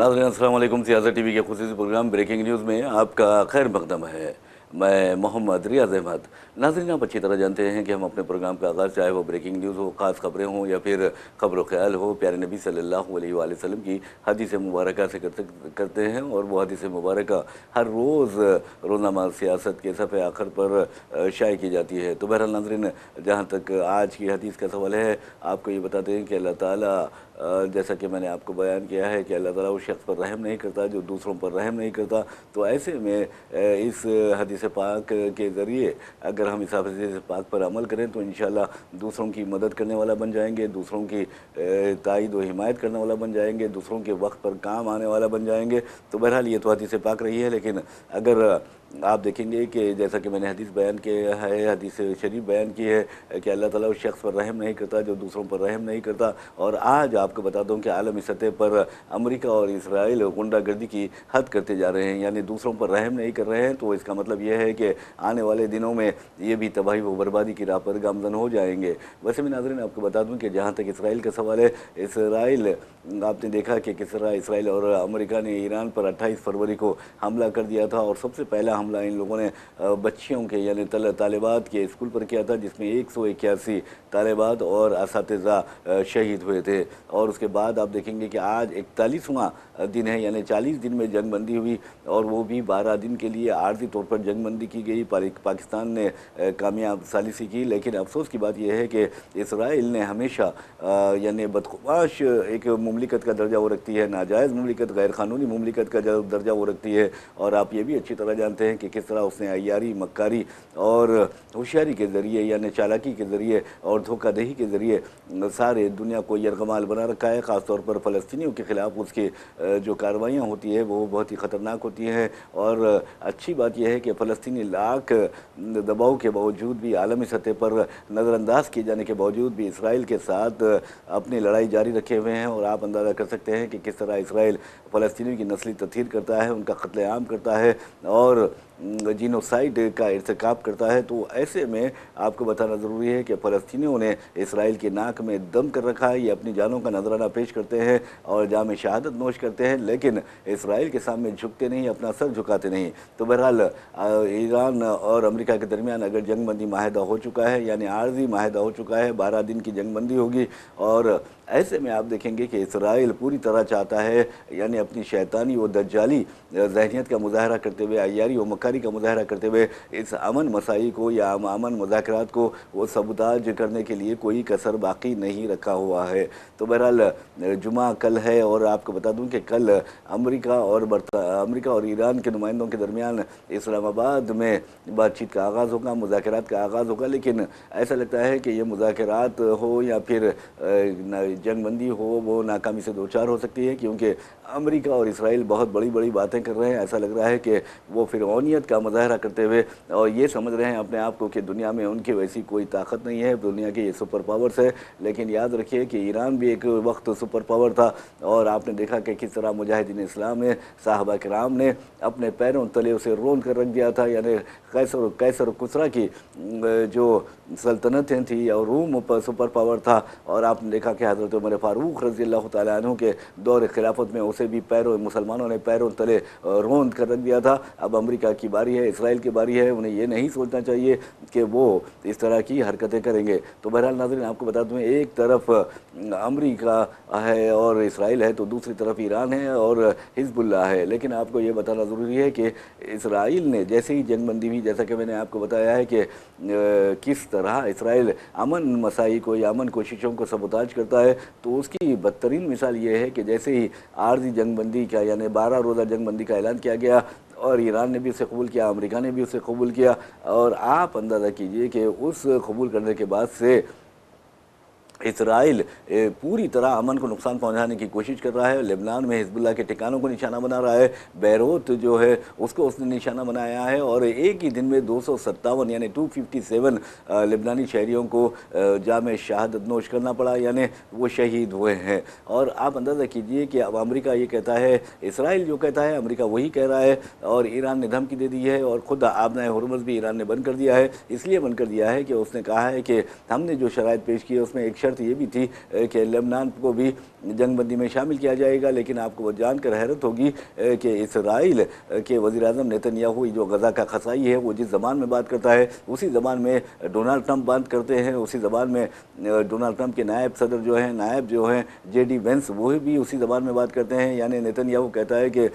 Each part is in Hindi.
नाज़रीन अस्सलाम वालेकुम। सियासत टीवी के खुसूसी प्रोग्राम ब्रेकिंग न्यूज़ में आपका खैर मकदम है। मैं मोहम्मद रियाज अहमद। नाज़रीन, आप अच्छी तरह जानते हैं कि हम अपने प्रोग्राम का आगाज़, चाहे वो ब्रेकिंग न्यूज़ हो, ख़ास खबरें हों या फिर खबर ख्याल हो, प्यारे नबी सल्लल्लाहु अलैहि वसल्लम की हदीस मुबारक से करते हैं। और वो हदीस मुबारक हर रोज़ रोज़नामा सियासत के सफ़े आखिर पर शाये की जाती है। तो बहरहाल नाज़रीन, जहाँ तक आज की हदीस का सवाल है, आपको ये बताते हैं कि अल्लाह ताला, जैसा कि मैंने आपको बयान किया है कि अल्लाह ताला उस शख्स पर रहम नहीं करता जो दूसरों पर रहम नहीं करता। तो ऐसे में इस हदीस पाक के ज़रिए अगर हम इस हदीस पाक पर अमल करें तो इंशाअल्लाह दूसरों की मदद करने वाला बन जाएंगे, दूसरों की ताईद व हिमायत करने वाला बन जाएंगे, दूसरों के वक्त पर काम आने वाला बन जाएंगे। तो बहरहाल ये तो हदीस पाक रही है, लेकिन अगर आप देखेंगे कि जैसा कि मैंने हदीस बयान किया है, हदीस शरीफ बयान की है कि अल्लाह ताला उस शख्स पर रहम नहीं करता जो दूसरों पर रहम नहीं करता। और आज आपको बता दूं कि आलमी सतह पर अमेरिका और इसराइल गुंडागर्दी की हद करते जा रहे हैं, यानी दूसरों पर रहम नहीं कर रहे हैं। तो इसका मतलब यह है कि आने वाले दिनों में ये भी तबाही व बर्बादी की राह पर गामजन हो जाएंगे। वैसे भी नाज़रीन, आपको बता दूं कि जहाँ तक इसराइल का सवाल है, इसराइल, आपने देखा कि किस तरह इसराइल और अमेरिका ने ईरान पर 28 फरवरी को हमला कर दिया था। और सबसे पहला हमला इन लोगों ने बच्चियों के यानी तालिबात के स्कूल पर किया था, जिसमें 181 तालिबात और असातिज़ा शहीद हुए थे। और उसके बाद आप देखेंगे कि आज 41वां दिन है, यानी 40 दिन में जंगबंदी हुई, और वो भी 12 दिन के लिए आर्जी तौर पर जंगबंदी की गई। पाकिस्तान ने कामयाब सालिसी की। लेकिन अफसोस की बात यह है कि इसराइल ने हमेशा यानी बदख्वाश एक मुमलिकत का दर्जा वो रखती है, नाजायज़ मुमलिकत, गैर कानूनी मुमलिकत का दर्जा वो रखती है। और आप ये भी अच्छी तरह जानते हैं कि किस तरह उसने अय्यारी, मक्कारी और होशियारी के ज़रिए, यानी चालाकी के ज़रिए और धोखादही के ज़रिए सारे दुनिया को यरगमाल बना रखा है। ख़ासतौर पर फ़लस्तीनियों के ख़िलाफ़ उसकी जो कार्रवाइयाँ होती है वो बहुत ही ख़तरनाक होती हैं। और अच्छी बात यह है कि फ़लस्तीनी लाख दबाव के बावजूद भी, आलमी सतह पर नज़रअंदाज किए जाने के बावजूद भी इसराइल के साथ अपनी लड़ाई जारी रखे हुए हैं। और आप अंदाज़ा कर सकते हैं कि किस तरह इसराइल फ़लस्तीनियों की नस्ली तत्हीर करता है, उनका कत्लेआम करता है और जीनोसाइड का इर्तिकाब करता है। तो ऐसे में आपको बताना ज़रूरी है कि फ़लस्तीनियों ने इसराइल के नाक में दम कर रखा है। ये अपनी जानों का नजराना पेश करते हैं और जाम शहादत नोश करते हैं, लेकिन इसराइल के सामने झुकते नहीं, अपना सर झुकाते नहीं। तो बहरहाल ईरान और अमेरिका के दरमियान अगर जंगबंदी माहिदा हो चुका है, यानी आर्जी माहिदा हो चुका है, 12 दिन की जंगबंदी होगी। और ऐसे में आप देखेंगे कि इसराइल पूरी तरह चाहता है, यानी अपनी शैतानी व दज्जाली जहनीत का मुजाहरा करते हुए, अय्यारी व मक्कारी का मुजाहरा करते हुए इस अमन मसाई को या अमन मुज़ाकरात को वो सबूताज करने के लिए कोई कसर बाकी नहीं रखा हुआ है। तो बहरहाल जुमा कल है, और आपको बता दूं कि कल अमेरिका और ईरान के नुमाइंदों के दरमियान इस्लामाबाद में बातचीत का आगाज़ होगा, मुज़ाकरात का आगाज़ होगा। लेकिन ऐसा लगता है कि ये मुज़ाकरात हो या फिर जंगबंदी हो, वो नाकामी से दो चार हो सकती है, क्योंकि अमेरिका और इसराइल बहुत बड़ी बड़ी बातें कर रहे हैं। ऐसा लग रहा है कि वो फ़िरौनियत का मुज़ाहरा करते हुए और ये समझ रहे हैं अपने आप को कि दुनिया में उनकी वैसी कोई ताकत नहीं है, दुनिया के ये सुपर पावर्स है। लेकिन याद रखिए कि ईरान भी एक वक्त सुपर पावर था, और आपने देखा कि किस तरह मुजाहिदीन इस्लाम में साहबा किराम ने अपने पैरों तले उसे रोन कर रख दिया था। यानी कैसर कुसरा की जो सल्तनतें थी और रूम पर सुपर पावर था। और आपने देखा कि हज़रत उमर फ़ारूक रज़ी अल्लाह तआला अन्हु के दौर खिलाफत में उसे भी मुसलमानों ने पैरों तले रोंद कर रख दिया था। अब अमेरिका की बारी है, इसराइल की बारी है। उन्हें ये नहीं सोचना चाहिए कि वो इस तरह की हरकतें करेंगे। तो बहरहाल नाज़रीन, आपको बता दूँ, एक तरफ अमेरिका है और इसराइल है, तो दूसरी तरफ ईरान है और हिज़्बुल्लाह है। लेकिन आपको ये बताना ज़रूरी है कि इसराइल ने जैसे ही जंगबंदी हुई, जैसा कि मैंने आपको बताया है कि किस तरह इसराइल अमन मसाई को या अमन कोशिशों को सबूताज करता है, तो उसकी बदतरीन मिसाल ये है कि जैसे ही आर्जी जंगबंदी का यानी 12 रोज़ा जंगबंदी का ऐलान किया गया और ईरान ने भी उसे कबूल किया, अमेरिका ने भी उसे कबूल किया, और आप अंदाज़ा कीजिए कि उस कबूल करने के बाद से इसराइल पूरी तरह अमन को नुकसान पहुंचाने की कोशिश कर रहा है। लेबनान में हिजबुल्लाह के ठिकानों को निशाना बना रहा है, बैरूत जो है उसको उसने निशाना बनाया है। और एक ही दिन में 257 यानी 257 लेबनानी शहरियों को जाम शहादत नोश करना पड़ा, यानी वो शहीद हुए हैं। और आप अंदाज़ा कीजिए कि अब अमेरिका ये कहता है, इसराइल जो कहता है अमेरिका वही कह रहा है, और ईरान ने धमकी दे दी है। और ख़ुद आबनाए हुर्मुज़ भी ईरान ने बंद कर दिया है। इसलिए बंद कर दिया है कि उसने कहा है कि हमने जो शराइत पेश की है उसमें एक शर्त ये भी थी कि लेबनान को भी जंगबंदी में शामिल किया जाएगा। लेकिन आपको वो जानकर हैरत होगी कि इसराइल के वज़ीर-ए-आज़म नेतन्याहू जो गज़ा का क़साई है, वो जिस ज़बान में बात करता है उसी ज़बान में डोनाल्ड ट्रंप बात करते हैं, उसी ज़बान में डोनाल्ड ट्रंप के नायब सदर नायब जो हैं जेडी वेंस, वो भी उसी ज़बान में बात करते हैं। यानी नेतन्याहू कहता है कि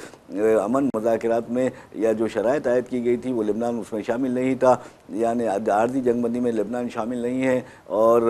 अमन मुज़ाकरात में या जो शराइत आयद की गई थी वो लेबनान उसमें शामिल नहीं था, यानी आर्ज़ी जंगबंदी में लेबनान शामिल नहीं है। और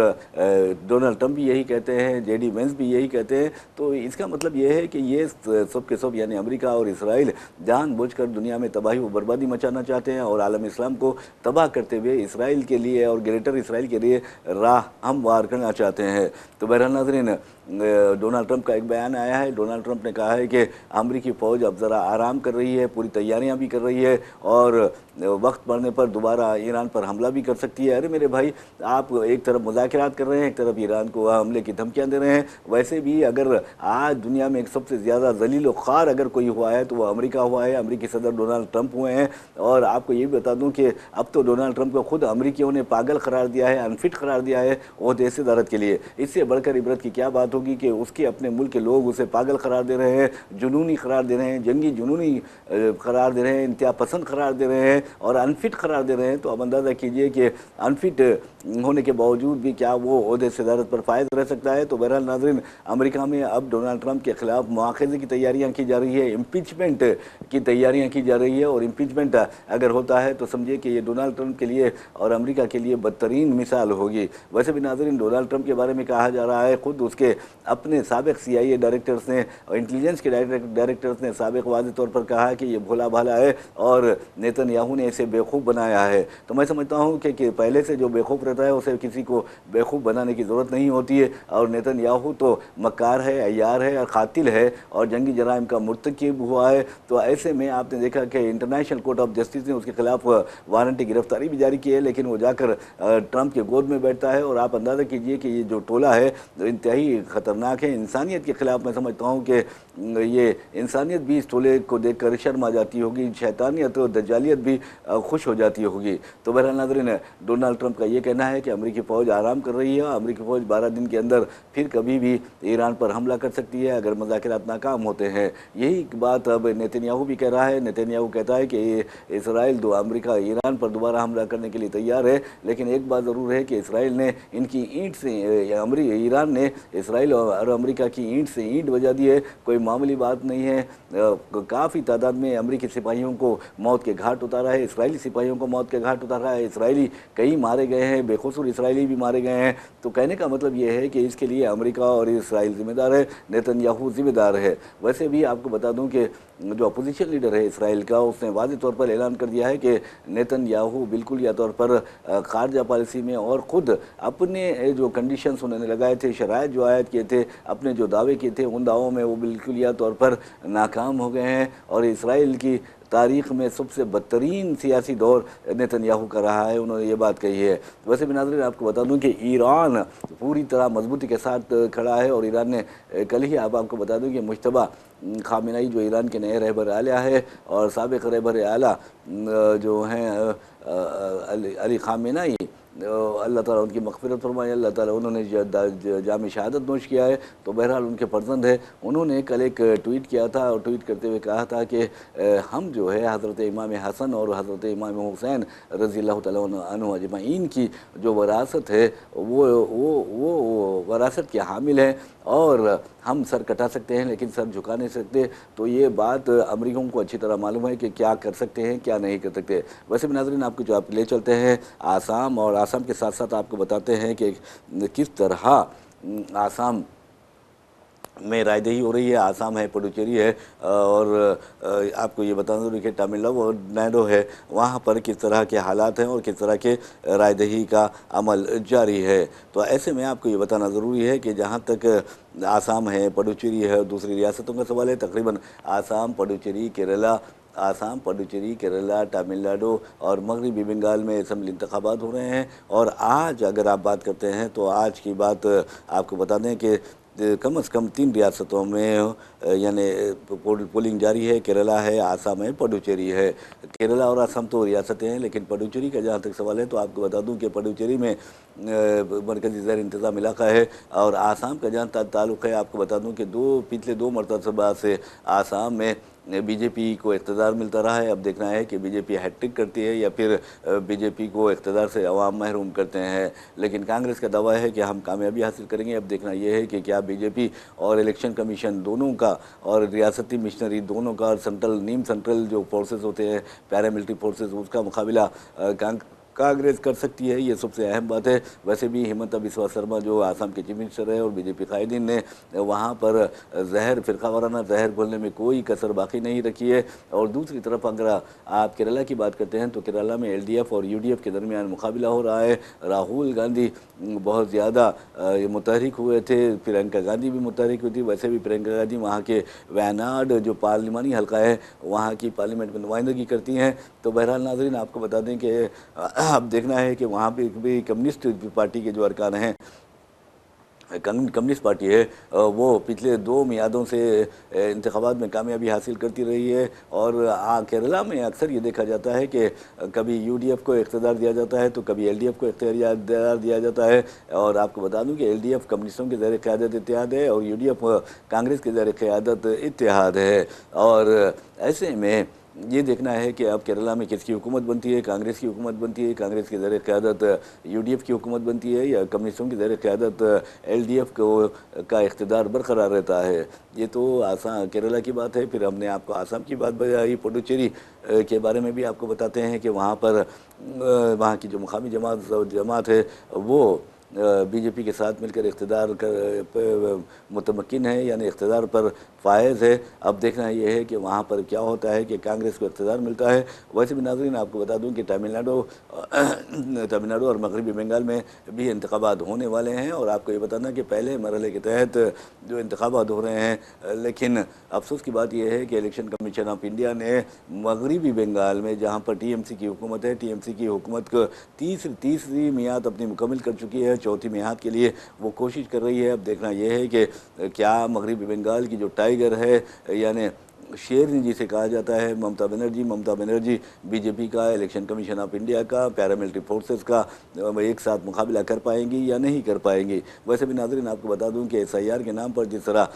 डोनाल्ड ट्रंप भी यही कहते हैं, जेडी वेंस भी यही कहते हैं। तो इसका मतलब ये है कि ये सब के सब यानी अमेरिका और इसराइल जानबूझकर दुनिया में तबाही व बर्बादी मचाना चाहते हैं और आलम इस्लाम को तबाह करते हुए इसराइल के लिए और ग्रेटर इसराइल के लिए राह हमवार करना चाहते हैं। तो बहरहाल नाज़रीन, डोनाल्ड ट्रंप का एक बयान आया है। डोनाल्ड ट्रंप ने कहा है कि अमेरिकी फ़ौज अब ज़रा आराम कर रही है, पूरी तैयारियां भी कर रही है और वक्त पड़ने पर दोबारा ईरान पर हमला भी कर सकती है। अरे मेरे भाई, आप एक तरफ मुज़ाकरात कर रहे हैं, एक तरफ ईरान को हमले की धमकियां दे रहे हैं। वैसे भी अगर आज दुनिया में एक सबसे ज़्यादा ज़लील व ख़ार अगर कोई हुआ है तो वह अमेरिका हुआ है, अमेरिकी सदर डोनाल्ड ट्रंप हुए हैं। और आपको ये भी बता दूँ कि अब तो डोनाल्ड ट्रंप को खुद अमेरिकियों ने पागल करार दिया है, अनफिट करार दिया है ओहदे सदारत के लिए। इससे बढ़कर इबरत की क्या बात होगी कि उसके अपने मुल्क के लोग उसे पागल करार दे रहे हैं, जुनूनी करार दे रहे हैं, जंगी जुनूनी करार दे रहे हैं, इंतहा पसंद करार दे रहे हैं और अनफिट करार दे रहे हैं। तो अब अंदाज़ा कीजिए कि अनफिट होने के बावजूद भी क्या वो ओहदे सदारत पर फायद रह सकता है। तो बहरहाल नाज़रीन, अमेरिका में अब डोनाल्ड ट्रंप के खिलाफ मुआख़ज़े की तैयारियाँ की जा रही है, इम्पीचमेंट की तैयारियाँ की जा रही है। और इम्पीचमेंट अगर होता है तो समझिए कि ये डोनाल्ड ट्रंप के लिए और अमेरिका के लिए बदतरीन मिसाल होगी। वैसे भी नाज़रीन, डोनाल्ड ट्रंप के बारे में कहा जा रहा है, खुद उसके अपने साबिक़ CIA डायरेक्टर्स ने और इंटेलिजेंस के डायरेक्टर्स ने साबिक़ वाज़ेह तौर पर कहा कि ये भोला भाला है और नेतन्याहू ने इसे बेवकूफ़ बनाया है। तो मैं समझता हूँ कि पहले से जो बेवकूफ़ रहता है उसे किसी को बेवकूफ़ बनाने की ज़रूरत नहीं होती है। और नेतन्याहू तो मक्कार है, अय्यार है और क़ातिल है और जंगी जराइम का मुर्तकिब हुआ है। तो ऐसे में आपने देखा कि इंटरनेशनल कोर्ट ऑफ जस्टिस ने उसके खिलाफ वारंटी गिरफ्तारी भी जारी की है, लेकिन वो जाकर ट्रंप के गोद में बैठता है। और आप अंदाज़ा कीजिए कि ये जो टोला है जो इंतहाई ख़तरनाक है, इंसानियत के ख़िलाफ़। मैं समझता हूँ कि ये इंसानियत भी इस टोले को देखकर शर्मा जाती होगी, शैतानियत और दज्जालियत भी खुश हो जाती होगी। तो बहरहाल नाज़रीन, डोनाल्ड ट्रंप का ये कहना है कि अमेरिकी फ़ौज आराम कर रही है, अमेरिकी फ़ौज 12 दिन के अंदर फिर कभी भी ईरान पर हमला कर सकती है अगर मुज़ाकरात नाकाम होते हैं। यही बात अब नेतन्याहू भी कह रहा है। नेतन्याहू कहता है कि इसराइल अमेरिका ईरान पर दोबारा हमला करने के लिए तैयार है, लेकिन एक बात ज़रूर है कि इसराइल ने इनकी ईंट से ईरान ने इसराइल और अमेरिका की ईंट से ईंट बजा दी है। कोई मामूली बात नहीं है। काफ़ी तादाद में अमेरिकी सिपाहियों को मौत के घाट उतारा है, इसराइली सिपाहियों को मौत के घाट उतारा है। इसराइली कई मारे गए हैं, बेकसूर इसराइली भी मारे गए हैं। तो कहने का मतलब ये है कि इसके लिए अमेरिका और इसराइल जिम्मेदार है, नेतन्याहू जिम्मेदार है। वैसे भी आपको बता दूं कि जो अपोजिशन लीडर है इसराइल का, उसने वाज़ेह तौर पर ऐलान कर दिया है कि नेतन्याहू बिल्कुल या तौर पर खारजा पॉलिसी में और ख़ुद अपने जो कंडीशंस उन्होंने लगाए थे, शराइत जो आयद किए थे, अपने जो दावे किए थे, उन दावों में वो बिल्कुल या तौर पर नाकाम हो गए हैं। और इसराइल की तारीख़ में सबसे बदतरीन सियासी दौर नेतन्याहू का रहा है, उन्होंने ये बात कही है। वैसे भी नाज़रीन, आपको बता दूं कि ईरान पूरी तरह मजबूती के साथ खड़ा है और ईरान ने कल ही आपको बता दूं कि मुश्तबा खामेनेई जो ईरान के नए रहबर आला है और साबिक़ रहबर आला जो हैं अली खामेनेई, अल्लाह ताला उनकी मग़फ़िरत फरमाए, अल्लाह ताला, उन्होंने जाम शहादत नोश किया है। तो बहरहाल उनके फर्जंद है, उन्होंने कल एक ट्वीट किया था और ट्वीट करते हुए कहा था कि हम जो है हज़रत इमाम हसन और हज़रत इमाम हुसैन रज़ियल्लाहु तआला अन्हु अजमईन की जो वरासत है वो वरासत के हामिल हैं और हम सर कटा सकते हैं लेकिन सर झुका नहीं सकते। तो ये बात अमरीकियों को अच्छी तरह मालूम है कि क्या कर सकते हैं, क्या नहीं कर सकते। वैसे भी नाज़रीन, आपको जो आप ले चलते हैं आसाम, और आसाम के साथ साथ आपको बताते हैं कि किस तरह आसाम में रायदही हो रही है। आसाम है, पुडुचेरी है और आपको ये बता दूँ कि तमिलनाडु है, वहाँ पर किस तरह के हालात हैं और किस तरह के रायदही का अमल जारी है। तो ऐसे में आपको ये बताना ज़रूरी है कि जहाँ तक आसाम है, पुडुचेरी है और दूसरी रियासतों का सवाल है, तकरीबन आसाम, पुडुचेरी, केरला, तमिलनाडु और मगरबी बंगाल में असम्बली इंतखाबात हो रहे हैं। और आज अगर आप बात करते हैं तो आज की बात आपको बता दें कि कम से कम 3 रियासतों में यानी पोलिंग जारी है। केरला है, आसाम है, पुडुचेरी है। केरला और असम तो रियासतें हैं, लेकिन पुडुचेरी का जहाँ तक सवाल है तो आपको बता दूं कि पुडुचेरी में मरकज़ी ज़ेर इंतज़ाम इलाका है। और आसाम का जहाँ ताल्लुक़ है, आपको बता दूं कि पिछले 2 मरतबा से आसाम में बीजेपी को इक़्तिदार मिलता रहा है। अब देखना है कि बीजेपी हैट्रिक करती है या फिर बीजेपी को इक़्तिदार से अवाम महरूम करते हैं। लेकिन कांग्रेस का दावा है कि हम कामयाबी हासिल करेंगे। अब देखना यह है कि क्या बीजेपी और इलेक्शन कमीशन दोनों का और रियासती मिशनरी दोनों का और नीम सेंट्रल जो फोर्सेस होते हैं, पैरामिलिट्री फोर्सेस, उसका मुकाबला कांग्रेस कर सकती है। ये सबसे अहम बात है। वैसे भी हिमंता बिस्वा शर्मा जो आसाम के चीफ मिनिस्टर है और बीजेपी कायदीन ने वहाँ पर फिरका वाराना जहर घोलने में कोई कसर बाकी नहीं रखी है। और दूसरी तरफ अगर आप केरला की बात करते हैं तो केरला में एलडीएफ और यूडीएफ के दरमियान मुकाबला हो रहा है। राहुल गांधी बहुत ज़्यादा मुतहरिक हुए थे, प्रियंका गांधी भी मुतहरिक हुई थी। वैसे भी प्रियंका गांधी वहाँ के वायनाड जो पार्लिमानी हल्का है वहाँ की पार्लियामेंट में नुमाइंदगी करती हैं। तो बहरहाल नाज़रीन, आपको बता दें कि अब देखना है कि वहाँ पे भी कम्युनिस्ट पार्टी के जो अरकान हैं, कम्युनिस्ट पार्टी है, वो पिछले 2 मियादों से इंतखाबात में कामयाबी हासिल करती रही है। और केरला में अक्सर ये देखा जाता है कि कभी यूडीएफ को इक़्तिदार दिया जाता है तो कभी एलडीएफ को इक़्तिदार दिया जाता है। और आपको बता दूं कि एलडीएफ कम्युनिस्टों के ज़रिए क़यादत इत्तेहाद है और यूडीएफ कांग्रेस के ज़रिए क़यादत इत्तेहाद है। और ऐसे में ये देखना है कि अब केरला में किसकी हुकूमत बनती है। कांग्रेस की हुकूमत बनती है, कांग्रेस के ज़रिए क़यादत यूडीएफ की हुकूमत बनती है, या कम्युनिस्टों के ज़रिए क़यादत एलडीएफ का इक़्तिदार बरकरार रहता है। ये तो केरला की बात है। फिर हमने आपको आसाम की बात बताई। पुडुचेरी के बारे में भी आपको बताते हैं कि वहाँ पर वहाँ की जो मुकामी जमात है वो बीजेपी के साथ मिलकर इक़्तिदार मुतमक्किन है, यानी इक़्तिदार पर फायज़ है। अब देखना ये है कि वहाँ पर क्या होता है कि कांग्रेस को इक़्तिदार मिलता है। वैसे भी नाज़रीन, आपको बता दूं कि तमिलनाडु और मगरबी बंगाल में भी इंतखाबात होने वाले हैं। और आपको ये बताना कि पहले मरहले के तहत जो इंतखाबात हो रहे हैं, लेकिन अफसोस की बात यह है कि इलेक्शन कमीशन ऑफ इंडिया ने मगरबी बंगाल में जहाँ पर टीएमसी की हुकूमत है, टीएमसी की हुकूमत को तीसरी मियाद अपनी मुकम्मल कर चुकी है। चौथी मियाद के लिए वो कोशिश कर रही है। अब देखना यह है कि क्या मगरबी बंगाल की जो टाइगर है, यानी शेरनी जिसे कहा जाता है, ममता बनर्जी बीजेपी का, इलेक्शन कमीशन ऑफ इंडिया का, पैरामिलिट्री फोर्सेस का एक साथ मुकाबला कर पाएंगी या नहीं कर पाएंगी। वैसे भी नाज़रीन, आपको बता दूं कि एसआईआर के नाम पर जिस तरह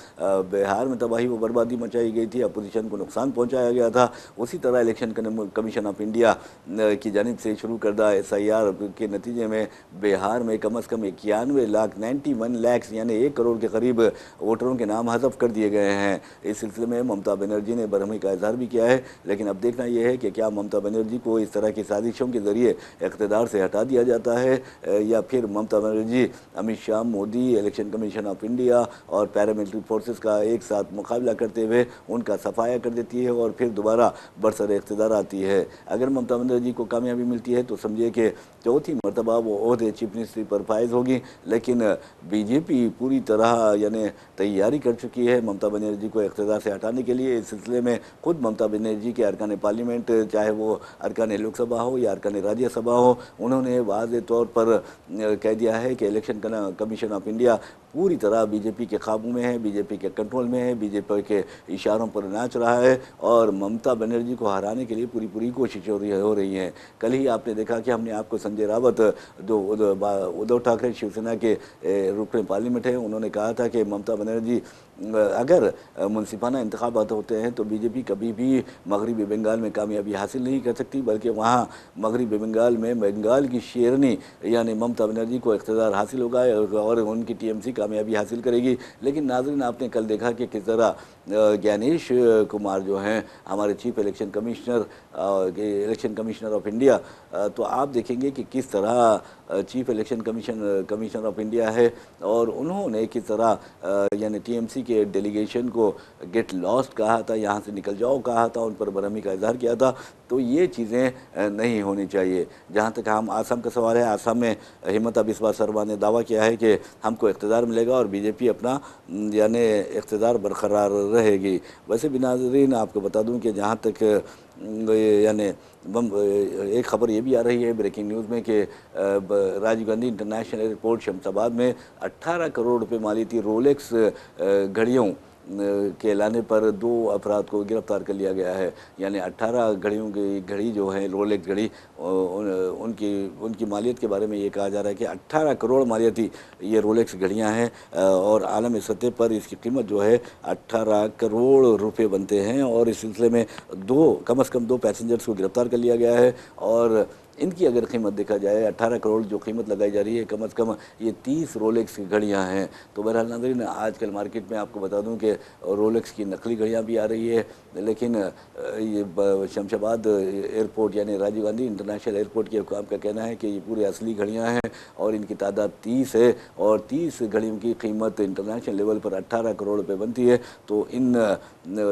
बिहार में तबाही व बर्बादी मचाई गई थी, अपोजिशन को नुकसान पहुंचाया गया था, उसी तरह इलेक्शन कमीशन ऑफ इंडिया की जानिब से शुरू करदा एसआईआर के नतीजे में बिहार में कम अज़ कम 91 लाख 91 लाख यानी 1 करोड़ के करीब वोटरों के नाम हज़फ कर दिए गए हैं। इस सिलसिले में ममता बनर्जी ने बरहमी का इजहार भी किया है। लेकिन अब देखना यह है कि क्या ममता बनर्जी को इस तरह की साजिशों के जरिए इक़्तिदार से हटा दिया जाता है, या फिर Mamata Banerjee, Amit Shah, Modi, election commission of India और पैरामिलिट्री फोर्सेस का एक साथ मुकाबला करते हुए उनका सफाया कर देती है और फिर दोबारा बरसर इक़्तिदार आती है। अगर ममता बनर्जी को कामयाबी मिलती है तो समझिए कि चौथी मरतबा वो ओहदे चीफ मिनिस्ट्री पर फायज होगी। लेकिन बीजेपी पूरी तरह यानी तैयारी कर चुकी है ममता बनर्जी को इक़्तिदार से हटाने के लिए। इस सिलसिले में खुद ममता बनर्जी के अरकान पार्लियामेंट, चाहे वो अरकान लोकसभा हो या अरकान राज्यसभा हो, उन्होंने वाज़ेह तौर पर कह दिया है कि इलेक्शन कमीशन ऑफ इंडिया पूरी तरह बीजेपी के काबू में है, बीजेपी के कंट्रोल में है, बीजेपी के इशारों पर नाच रहा है और ममता बनर्जी को हराने के लिए पूरी कोशिश हो रही है। कल ही आपने देखा कि हमने आपको संजय रावत, जो उद्धव ठाकरे शिवसेना के रुकन पार्लियामेंट हैं, उन्होंने कहा था कि ममता बनर्जी अगर मुनसिफाना इंतखाबात होते हैं तो बीजेपी कभी भी मगरबी बंगाल में कामयाबी हासिल नहीं कर सकती, बल्कि वहाँ मगरबी बंगाल में बंगाल की शेरनी यानी ममता बनर्जी को इक़्तिदार हासिल होगा और उनकी टीएमसी कामयाबी हासिल करेगी। लेकिन नाज़रीन, आपने कल देखा कि किस तरह ज्ञानेश कुमार जो हैं हमारे chief election commissioner of India, तो आप देखेंगे कि किस तरह chief election commissioner of India है और उन्होंने किस तरह यानी टीएमसी के डेलीगेशन को गेट लॉस्ट कहा था, यहाँ से निकल जाओ कहा था, उन पर बरहमी का इजहार किया था। तो ये चीज़ें नहीं होनी चाहिए। जहाँ तक हम आसाम का सवाल है, आसाम में हिमंता बिस्वा शर्मा ने दावा किया है कि हमको इक़्तिदार मिलेगा और बीजेपी अपना यानी इक़्तिदार बरकरार रहेगी। वैसे भी नाज़रीन, आपको बता दूं कि जहाँ तक यानी एक खबर ये भी आ रही है ब्रेकिंग न्यूज़ में कि राजीव गांधी इंटरनेशनल एयरपोर्ट शमशाबाद में 18 करोड़ रुपए मालियती रोलेक्स घड़ियों के लाने पर 2 अफराद को गिरफ्तार कर लिया गया है। यानी 18 घड़ियों की घड़ी जो है रोलेक्स घड़ी उनकी उनकी मालियत के बारे में ये कहा जा रहा है कि 18 करोड़ मालियती ये रोलेक्स घड़ियां हैं और आलमी सतह पर इसकी कीमत जो है 18 करोड़ रुपए बनते हैं। और इस सिलसिले में कम से कम 2 पैसेंजर्स को गिरफ्तार कर लिया गया है और इनकी अगर कीमत देखा जाए 18 करोड़ जो कीमत लगाई जा रही है, कम से कम ये 30 रोलेक्स की घड़ियाँ हैं। तो बहरहाल नाज़रीन, आजकल मार्केट में आपको बता दूं कि रोलेक्स की नकली घड़ियाँ भी आ रही है, लेकिन ये शमशाबाद एयरपोर्ट यानी राजीव गांधी इंटरनेशनल एयरपोर्ट के हुकाम का कहना है कि ये पूरे असली घड़ियाँ हैं और इनकी तादाद 30 है और 30 घड़ियों की कीमत इंटरनेशनल लेवल पर 18 करोड़ रुपये बनती है। तो इन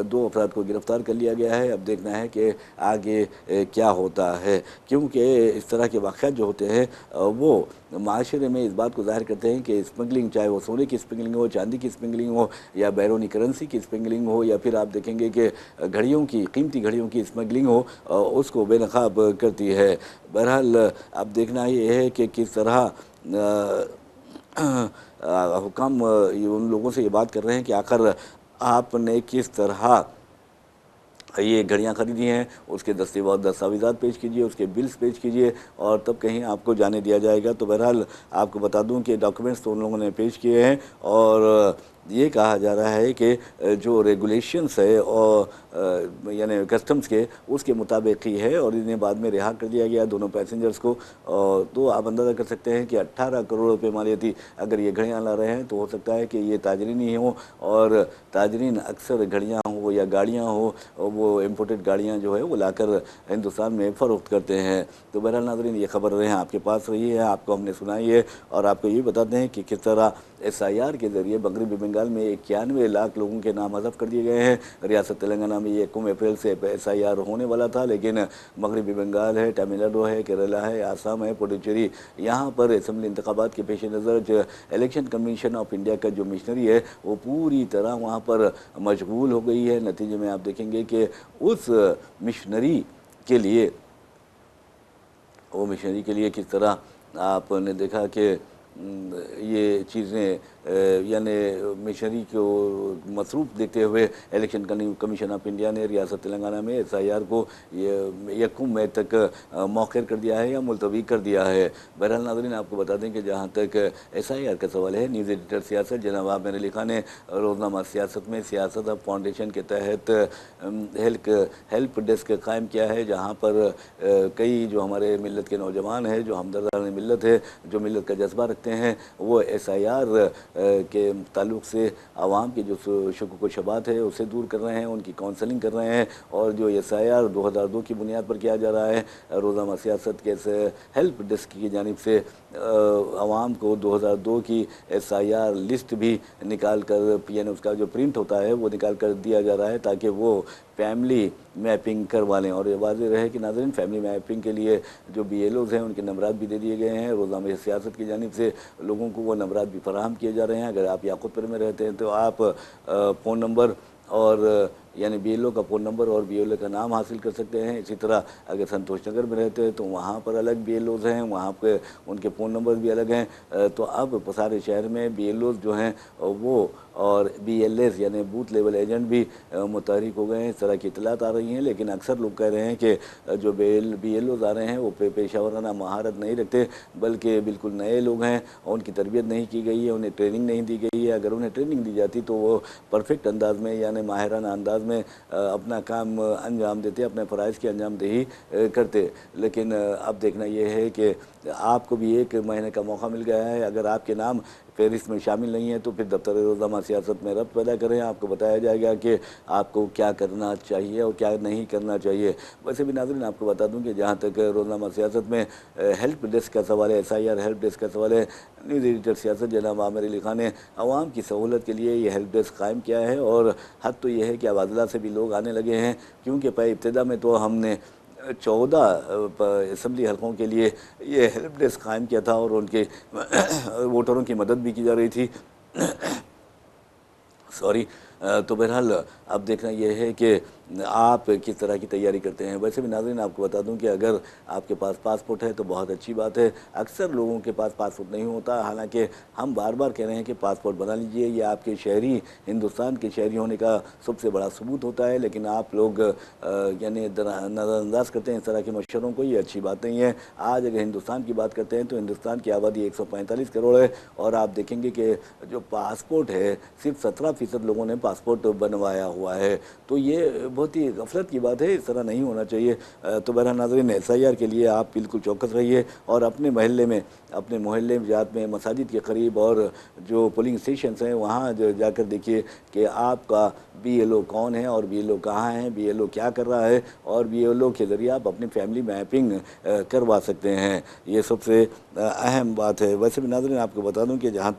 2 अफराद को गिरफ्तार कर लिया गया है। अब देखना है कि आगे क्या होता है, क्योंकि इस तरह के वाक़यात जो होते हैं वो माशरे में इस बात को ज़ाहिर करते हैं कि स्मगलिंग, चाहे वो सोने की स्मगलिंग हो, चांदी की स्मगलिंग हो या बैरूनी करेंसी की स्मगलिंग हो, या फिर आप देखेंगे कि घड़ियों की, कीमती घड़ियों की स्मगलिंग हो, उसको बेनकाब करती है। बहरहाल अब देखना ये है कि किस तरह हुकाम उन लोगों से ये बात कर रहे हैं कि आखिर आपने किस तरह ये घड़ियाँ ख़रीदी हैं, उसके दस्तावेज़ात पेश कीजिए, उसके बिल्स पेश कीजिए और तब कहीं आपको जाने दिया जाएगा। तो बहरहाल आपको बता दूं कि डॉक्यूमेंट्स तो उन लोगों ने पेश किए हैं और ये कहा जा रहा है कि जो रेगुलेशंस है और यानी कस्टम्स के, उसके मुताबिक ही है और इन्हें बाद में रिहा कर दिया गया दोनों पैसेंजर्स को। तो आप अंदाज़ा कर सकते हैं कि 18 करोड़ रुपये मालियती अगर ये घड़ियाँ ला रहे हैं तो हो सकता है कि ये ताजरीन ही हों और ताजरीन अक्सर घड़ियाँ हो या गाड़ियाँ हो, वो इम्पोर्टेड गाड़ियाँ जो है वो लाकर हिंदुस्तान में फ़रोख्त करते हैं। तो बहरहाल नाज़रीन, ये खबर रहे हैं आपके पास रही है, आपको हमने सुनाई है और आपको ये बताते हैं कि किस तरह SIR के ज़रिए मगरबी बंगाल में 91 लाख लोगों के नाम हज़फ कर दिए गए हैं। रियासत तेलंगाना में 1 अप्रैल से SIR होने वाला था, लेकिन मगरबी बंगाल है, तमिलनाडु है, केरला है, आसाम है, पुडुचेरी, यहाँ पर असम्बली इंतखाबात के पेश नज़र जो इलेक्शन कमीशन ऑफ इंडिया का जो मिशनरी है वो पूरी तरह वहाँ पर मशगूल हो गई है। नतीजे में आप देखेंगे कि उस मिशनरी के लिए किस तरह आपने देखा कि ये चीज़ें यानी मिशनरी को मसरूफ़ देखते हुए इलेक्शन कमीशन ऑफ इंडिया ने रियासत तेलंगाना में SIR को 1 मई तक मौखर कर दिया है या मुलतवी कर दिया है। बहरहाल नाज़रीन, आपको बता दें कि जहाँ तक SIR का सवाल है, न्यूज़ एडिटर सियासत जनाब आमिर अली खान ने रोज़नामा सियासत में सियासत अब फाउंडेशन के तहत हेल्प डेस्क कायम किया है, जहाँ पर कई जो हमारे मिलत के नौजवान हैं, जो हमदर्दान मिलत है, जो मिलत का जज्बा रखते हैं, वो SIR के ताल्लुक़ से आवाम की जो शुक व शबात है उसे दूर कर रहे हैं, उनकी काउंसलिंग कर रहे हैं। और जो SIR 2002 की बुनियाद पर किया जा रहा है, रोज़ाना सियासत के हेल्प डेस्क की जानिब से आवाम को 2002 की SIR लिस्ट भी निकाल कर, यानी उसका जो प्रिंट होता है वो निकाल कर दिया जा रहा है ताकि वो फैमिली मैपिंग करवा लें। और ये वाज़ेह रहे कि नाज़रीन, फैमिली मैपिंग के लिए जो BLOs हैं उनके नंबरात भी दे दिए गए हैं। रोज़ाना सियासत की जानिब से लोगों को वो नंबरात भी फराहम किए जा रहे हैं। अगर आप याकूतपुर में रहते हैं तो आप फ़ोन नंबर और यानी BLO का फ़ोन नंबर और BLO का नाम हासिल कर सकते हैं। इसी तरह अगर संतोष नगर में रहते हैं तो वहाँ पर अलग BLOs हैं, वहाँ पे उनके फ़ोन नंबर भी अलग हैं। तो अब सारे शहर में BLOs जो हैं वो और BLS यानी बूथ लेवल एजेंट भी मुतहरिक हो गए हैं। इस तरह की इतलात आ रही हैं, लेकिन अक्सर लोग कह रहे हैं कि जो BLOs आ रहे हैं वो पेशा वराना महारत नहीं रखते, बल्कि बिल्कुल नए लोग हैं और उनकी तरबियत नहीं की गई है, उन्हें ट्रेनिंग नहीं दी गई है। अगर उन्हें ट्रेनिंग दी जाती तो वो परफेक्ट अंदाज में यानी माहिराना अंदाज में अपना काम अंजाम देते, अपने फ़राइज़ की अंजाम दही करते। लेकिन अब देखना ये है कि आपको भी 1 महीने का मौका मिल गया है। अगर आपके नाम फहरिस्त में शामिल नहीं है तो फिर दफ्तर रोज़नामा सियासत में रब्त पैदा करें, आपको बताया जाएगा कि आपको क्या करना चाहिए और क्या नहीं करना चाहिए। वैसे भी नाज़रीन, आपको बता दूं कि जहाँ तक रोज़नामा सियासत में हेल्प डेस्क का सवाल है, SIR हेल्प डेस्क का सवाल है, न्यूज़ एडिटर सियासत जनाब आमिर अली खान ने आवाम की सहूलत के लिए ये हेल्प डेस्क कायम किया है। और हद तो ये है कि अवाज़ला से भी लोग आने लगे हैं, क्योंकि इब्तिदा में तो हमने 14 असम्बली हलकों के लिए ये हेल्प डेस्क कायम किया था और उनके वोटरों की मदद भी की जा रही थी। सॉरी। तो बहरहाल अब देखना यह है कि आप किस तरह की तैयारी करते हैं। वैसे भी नाज़रीन आपको बता दूं कि अगर आपके पास पासपोर्ट है तो बहुत अच्छी बात है। अक्सर लोगों के पास पासपोर्ट नहीं होता, हालांकि हम बार बार कह रहे हैं कि पासपोर्ट बना लीजिए, ये आपके शहरी, हिंदुस्तान के शहरी होने का सबसे बड़ा सबूत होता है। लेकिन आप लोग यानी नज़रअंदाज करते हैं इस तरह के मशवरों को, ये अच्छी बात नहीं है। आज अगर हिंदुस्तान की बात करते हैं तो हिंदुस्तान की आबादी 145 करोड़ है और आप देखेंगे कि जो पासपोर्ट है सिर्फ 17% लोगों ने पासपोर्ट बनवाया हुआ है। तो ये बहुत ही गफलत की बात है, इस तरह नहीं होना चाहिए। तो बहरहाल नाज़रीन, SIR के लिए आप बिल्कुल चौकस रहिए और अपने मोहल्ले में जात में मसाजिद के करीब और जो पोलिंग स्टेशन हैं वहाँ जाकर देखिए कि आपका BLO कौन है और BLO कहाँ है, BLO क्या कर रहा है, और BLO के ज़रिए आप अपनी फैमिली मैपिंग करवा सकते हैं। ये सबसे अहम बात है। वैसे भी नाज़रीन आपको बता दूं कि जहाँ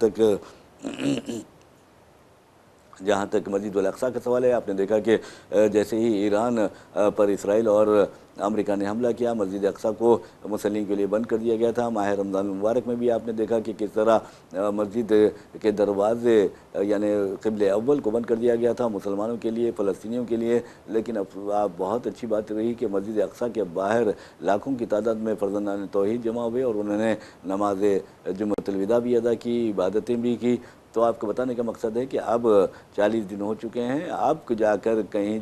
तक मस्जिद अल अक्सा का सवाल है, आपने देखा कि जैसे ही ईरान पर इसराइल और अमेरिका ने हमला किया, मस्जिद अक्सा को मुसल्लिन के लिए बंद कर दिया गया था। माह रमज़ान मुबारक में भी आपने देखा कि किस तरह मस्जिद के दरवाजे यानी क़िबले अव्वल को बंद कर दिया गया था मुसलमानों के लिए, फ़लस्तीनियों के लिए। लेकिन अब बहुत अच्छी बात रही कि मस्जिद अक्सा के बाहर लाखों की तादाद में फ़र्ज़ंदान तौहीद जमा हुए और उन्होंने नमाज जुम्मतुल विदा भी अदा की, इबादतें भी की। तो आपको बताने का मकसद है कि अब 40 दिन हो चुके हैं, अब कहीं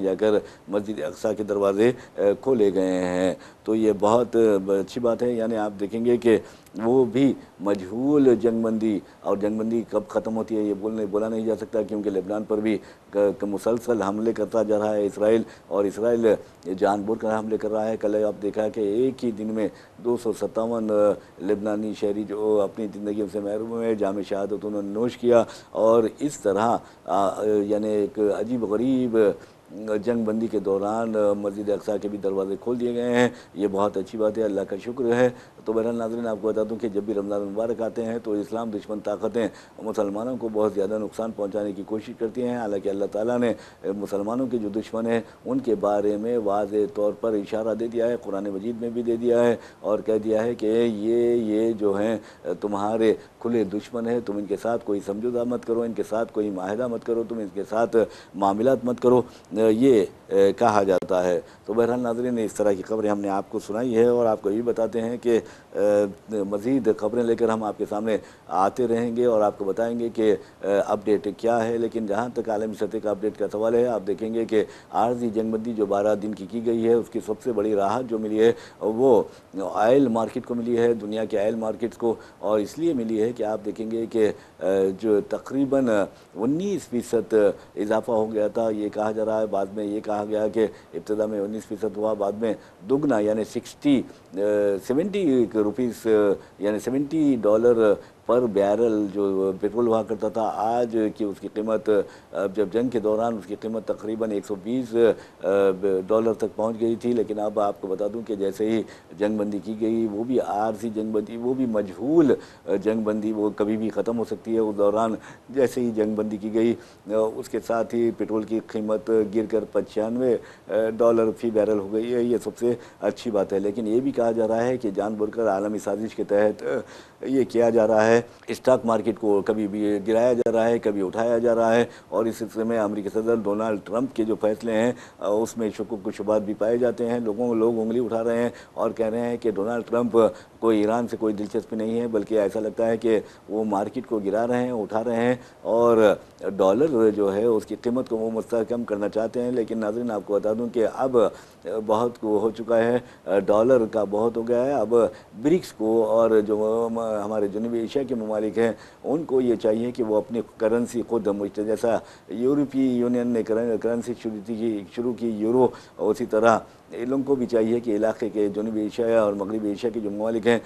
जाकर मस्जिद अक्सा के दरवाज़े खोले गए हैं। तो ये बहुत अच्छी बात है। यानी आप देखेंगे कि वो भी मजहूल जंगबंदी, और जंगबंदी कब ख़त्म होती है ये बोला नहीं जा सकता, क्योंकि लेबनान पर भी मुसलसल हमले करता जा रहा है इसराइल, और इसराइल जानबूझकर हमले कर रहा है। कल आप देखा कि एक ही दिन में 257 लेबनानी शहरी जो अपनी ज़िंदगी से महरूम हुए, जाम शहादत उन्होंने नोश किया। और इस तरह यानी एक अजीब गरीब जंगबंदी के दौरान मस्जिद अक्सा के भी दरवाज़े खोल दिए गए हैं। ये बहुत अच्छी बात है, अल्लाह का शुक्र है। तो बहरहाल नाज़रीन आपको बता दूं कि जब भी रमज़ान मुबारक आते हैं तो इस्लाम दुश्मन ताकतें मुसलमानों को बहुत ज़्यादा नुकसान पहुंचाने की कोशिश करती हैं। हालांकि अल्लाह ताला ने मुसलमानों के जो दुश्मन हैं उनके बारे में वाज़ेह तौर पर इशारा दे दिया है, कुरान मजीद में भी दे दिया है और कह दिया है कि ये जो हैं तुम्हारे खुले दुश्मन है, तुम इनके साथ कोई समझौता मत करो, इनके साथ कोई माहिदा मत करो, तुम इनके साथ मामलात मत करो, ये कहा जाता है। तो बहरहाल नाज़रीन, इस तरह की खबरें हमने आपको सुनाई है और आपको ये बताते हैं कि मज़ीद खबरें लेकर हम आपके सामने आते रहेंगे और आपको बताएंगे कि अपडेट क्या है। लेकिन जहाँ तक आलमी सतह का अपडेट का सवाल है, आप देखेंगे कि आर्जी जंगबंदी जो 12 दिन की गई है, उसकी सबसे बड़ी राहत जो मिली है वो ऑयल मार्केट को मिली है, दुनिया के ऑयल मार्केट्स को। और इसलिए मिली है कि आप देखेंगे कि जो तकरीबन 19% इजाफा हो गया था, ये कहा जा रहा है। बाद में ये कहा गया कि इब्तदा में 19% हुआ, बाद में दुगना यानी 70 रुपीस यानी $70 पर बैरल जो पेट्रोल हुआ करता था, आज की उसकी कीमत, अब जब जंग के दौरान उसकी कीमत तकरीबन $120 तक पहुंच गई थी। लेकिन अब आपको बता दूं कि जैसे ही जंगबंदी की गई, वो भी आरजी जंगबंदी, वो भी मजहूल जंगबंदी, वो कभी भी ख़त्म हो सकती है। उस दौरान जैसे ही जंगबंदी की गई, उसके साथ ही पेट्रोल की कीमत गिर कर $95 फी बैरल हो गई है। ये सबसे अच्छी बात है। लेकिन ये भी कहा जा रहा है कि जानबूझकर आलमी साजिश के तहत ये किया जा रहा है, स्टॉक मार्केट को कभी भी गिराया जा रहा है, कभी उठाया जा रहा है। और इस सिलसिले में अमेरिकी सदर डोनाल्ड ट्रंप के जो फैसले हैं उसमें शुकुक शुबात भी पाए जाते हैं। लोग उंगली उठा रहे हैं और कह रहे हैं कि डोनाल्ड ट्रंप को ईरान से कोई दिलचस्पी नहीं है, बल्कि ऐसा लगता है कि वो मार्केट को गिरा रहे हैं, उठा रहे हैं और डॉलर जो है उसकी कीमत को वो मुस्तहकम करना चाहते हैं। लेकिन नाज़रीन आपको बता दूं कि अब बहुत हो चुका है, डॉलर का बहुत हो गया है। अब ब्रिक्स को और जो हमारे जनूबी एशिया के ममालिक हैं उनको ये चाहिए कि वो अपनी करेंसी खुद, जैसा यूरोपीय यूनियन ने करेंसी शुरू की यूरो, उसी तरह इन लोगों को भी चाहिए कि इलाके के जनूबी एशिया और मगरबी एशिया के जो ममालिक हैं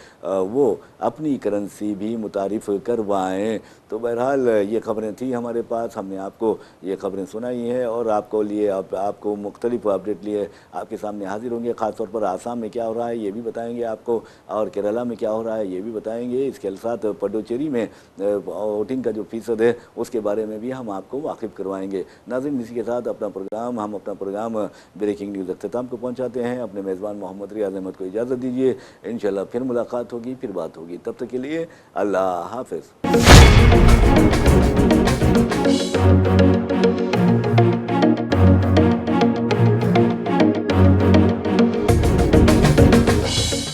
वो अपनी करेंसी भी मुतारिफ़ करवाएँ। तो बहरहाल ये खबरें थी हमारे पास, हमने आपको ये खबरें सुनाई हैं और आपको मुख्तलिफ अपडेट लिए आपके सामने हाजिर होंगे। ख़ासतौर पर आसाम में क्या हो रहा है ये भी बताएंगे आपको, और केरला में क्या हो रहा है ये भी बताएंगे। इसके साथ पडुचेरी में वोटिंग का जो फ़ीसद है उसके बारे में भी हम आपको वाकिफ़ करवाएंगे। नाज़रीन, इसी के साथ हम अपना प्रोग्राम ब्रेकिंग न्यूज़ अख्ताम को पहुंचाते हैं। अपने मेज़बान मोहम्मद रियाज़ अहमद को इजाज़त दीजिए। इंशाल्लाह फिर मुलाकात होगी, फिर बात होगी। तब तक के लिए अल्लाह हाफ़िज़।